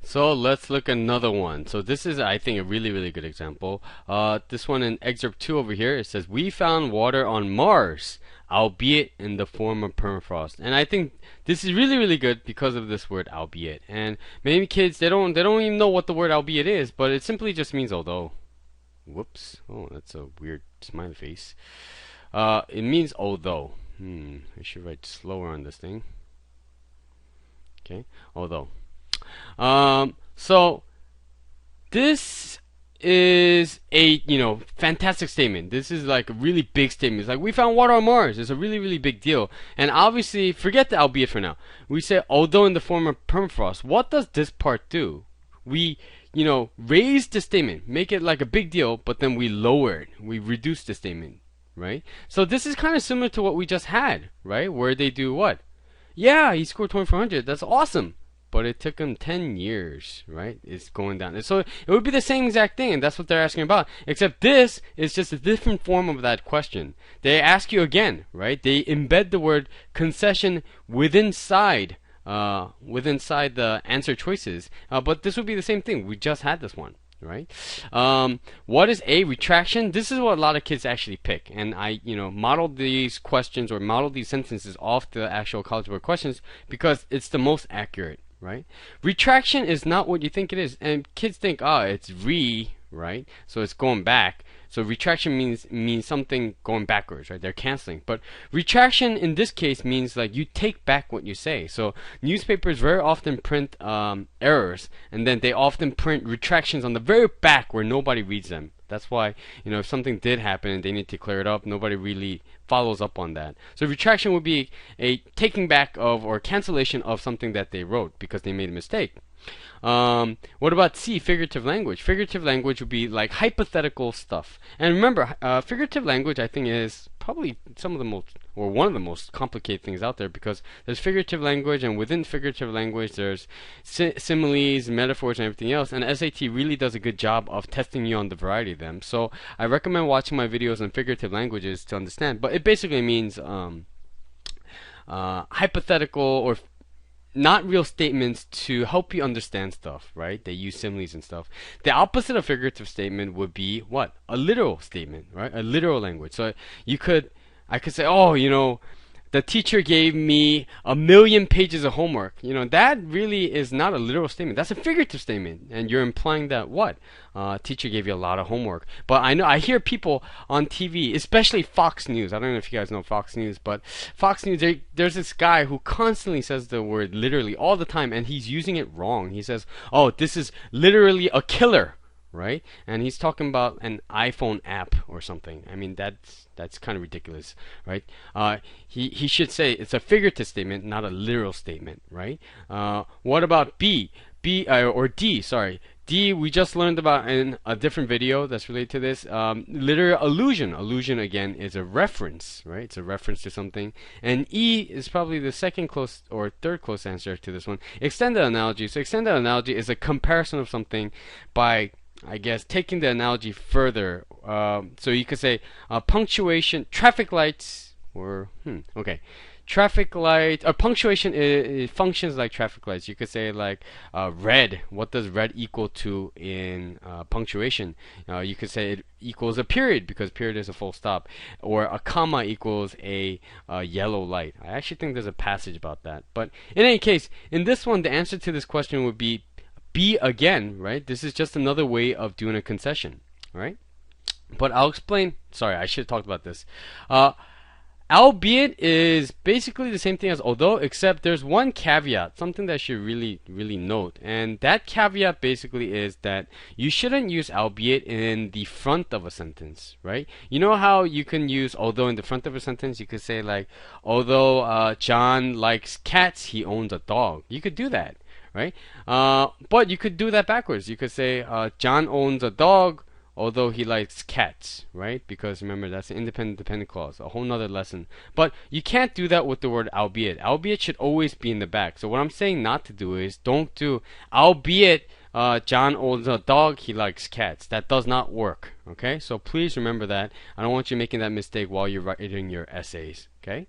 So let's look at another one. So this is, I think, a really good example. This one in excerpt 2 over here, it says, we found water on Mars, albeit in the form of permafrost. And I think this is really good because of this word albeit. And many kids, they don't even know what the word albeit is, but it simply just means although. Whoops. Oh, that's a weird smiley face. It means although. I should write slower on this thing. Okay, although. So this is a, fantastic statement. This is like a really big statement. It's like, we found water on Mars. It's a really big deal. And obviously, forget the albeit for now. We say although in the form of permafrost. What does this part do? We, raise the statement, make it like a big deal, but then we lower it. We reduce the statement, right? So this is kind of similar to what we just had, right? Where they do what? Yeah, he scored 2400. That's awesome. But it took him 10 years, right? It's going down. So it would be the same exact thing, and that's what they're asking about. Except this is just a different form of that question. They ask you again, right? They embed the word concession within the answer choices. But this would be the same thing. We just had this one, right? What is a retraction? This is what a lot of kids actually pick. And I, modeled these questions or modeled these sentences off the actual College Board questions because it's the most accurate. Right? Retraction is not what you think it is, and kids think, it's right? So it's going back. So retraction means something going backwards, right? They're canceling. But retraction in this case means like you take back what you say. So newspapers very often print errors, and then they often print retractions on the very back where nobody reads them. That's why, if something did happen and they need to clear it up, nobody really follows up on that. So retraction would be a taking back of or cancellation of something that they wrote because they made a mistake. What about C, figurative language? Figurative language would be like hypothetical stuff. And remember, figurative language, I think, is probably one of the most complicated things out there, because there's figurative language, and within figurative language there's similes, metaphors, and everything else. And SAT really does a good job of testing you on the variety of them. So I recommend watching my videos on figurative languages to understand. But it basically means hypothetical or not real statements to help you understand stuff, right? They use similes and stuff. The opposite of figurative statement would be what? A literal statement, right? A literal language. So I could say, the teacher gave me 1,000,000 pages of homework. That really is not a literal statement. That's a figurative statement, and you're implying that what? Teacher gave you a lot of homework. But I hear people on TV, especially Fox News. I don't know if you guys know Fox News, but Fox News, there's this guy who constantly says the word literally all the time, and he's using it wrong. He says, this is literally a killer. Right? And he's talking about an iPhone app or something. I mean, that's kind of ridiculous, right? He should say it's a figurative statement, not a literal statement, right? What about B? Or D, sorry. D, we just learned about in a different video that's related to this. Literal allusion. Allusion, again, is a reference, right? It's a reference to something. And E is probably the second close or third close answer to this one. Extended analogy. So extended analogy is a comparison of something by, I guess, taking the analogy further. So you could say punctuation, traffic lights, or traffic light, or punctuation it functions like traffic lights. You could say like red. What does red equal to in punctuation? You could say it equals a period, because period is a full stop, or a comma equals a yellow light. I actually think there's a passage about that. But in any case, in this one, the answer to this question would be B again, right? This is just another way of doing a concession, right? But I'll explain. Sorry, I should have talked about this. Albeit is basically the same thing as although, except there's one caveat, something that you should really note. And that caveat basically is that you shouldn't use albeit in the front of a sentence, right? You know how you can use although in the front of a sentence? You could say like, although John likes cats, he owns a dog. You could do that, right? But you could do that backwards. You could say John owns a dog, although he likes cats, right? Because remember, that's an independent dependent clause, a whole nother lesson. But you can't do that with the word albeit. Albeit should always be in the back. So what I'm saying not to do is, don't do albeit John owns a dog, he likes cats. That does not work, okay? So please remember that. I don't want you making that mistake while you're writing your essays, okay?